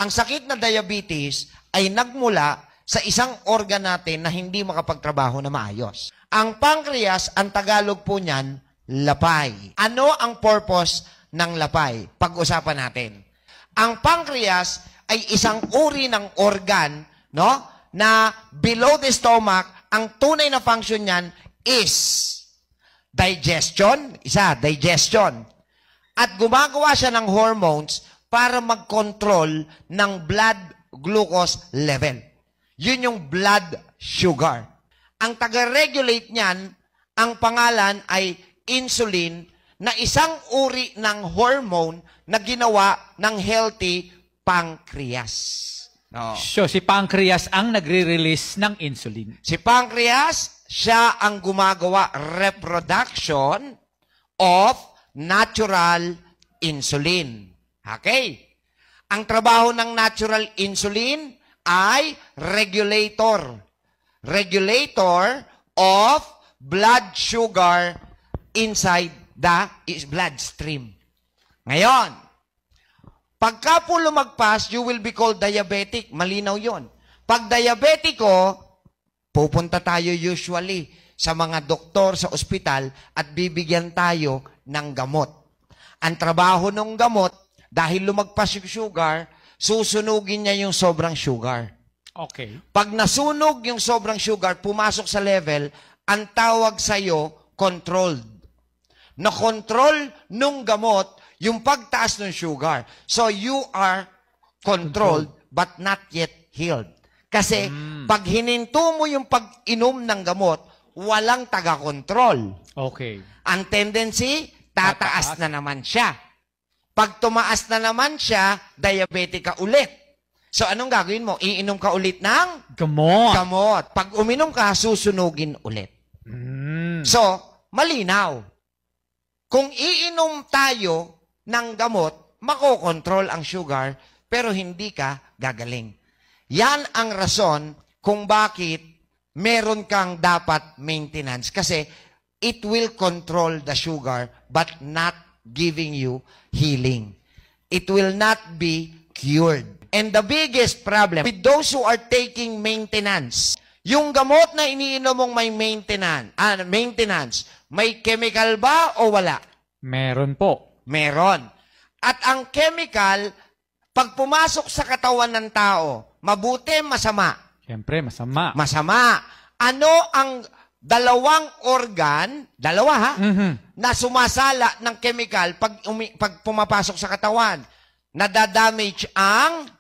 Ang sakit na diabetes ay nagmula sa isang organ natin na hindi makapagtrabaho na maayos. Ang pancreas, ang Tagalog po niyan, lapay. Ano ang purpose ng lapay? Pag-usapan natin. Ang pancreas ay isang uri ng organ, no, na below the stomach, ang tunay na function niyan is digestion, digestion. At gumagawa siya ng hormones para mag-control ng blood glucose level. Yun yung blood sugar. Ang taga-regulate niyan, ang pangalan ay insulin, na isang uri ng hormone na ginawa ng healthy pancreas. No. So, si pancreas ang nagre-release ng insulin. Si pancreas, siya ang gumagawa reproduction of natural insulin. Okay? Ang trabaho ng natural insulin ay regulator. Regulator of blood sugar inside the bloodstream. Ngayon, pagka po lumagpas, you will be called diabetic. Malinaw yon. Pag diabetiko, pupunta tayo usually sa mga doktor sa ospital at bibigyan tayo ng gamot. Ang trabaho ng gamot, dahil lumagpas yung sugar, susunugin niya yung sobrang sugar. Okay. Pag nasunog yung sobrang sugar, pumasok sa level, ang tawag sa'yo, controlled. Na-control nung gamot yung pagtaas ng sugar. So, you are controlled but not yet healed. Kasi, pag hininto mo yung pag-inom ng gamot, walang taga-control. Okay. Ang tendency, tataas na naman siya. Pag tumaas na naman siya, diabetic ka ulit. So, anong gagawin mo? Iinom ka ulit ng Gamot. gamot. Pag uminom ka, susunugin ulit. So, malinaw. Kung iinom tayo ng gamot, makokontrol ang sugar, pero hindi ka gagaling. Yan ang rason kung bakit meron kang dapat maintenance. Kasi it will control the sugar but not giving you healing. It will not be cured. And the biggest problem with those who are taking maintenance, yung gamot na iniinom mong may maintenance, may chemical ba o wala? Meron po. Meron. At ang chemical, pag pumasok sa katawan ng tao, mabuti, masama? Siyempre, masama. Masama. Ano ang dalawang organ, dalawa ha, na sumasala ng chemical pag pumapasok sa katawan? Nadadamage ang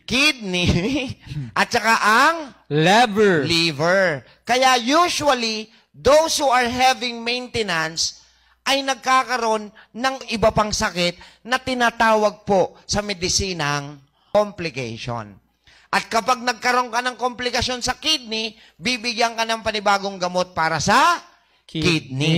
Kidney. At saka ang liver. Kaya usually, those who are having maintenance ay nagkakaroon ng iba pang sakit na tinatawag po sa medisinang complication. At kapag nagkaroon ka ng komplikasyon sa kidney, bibigyan ka ng panibagong gamot para sa kidney.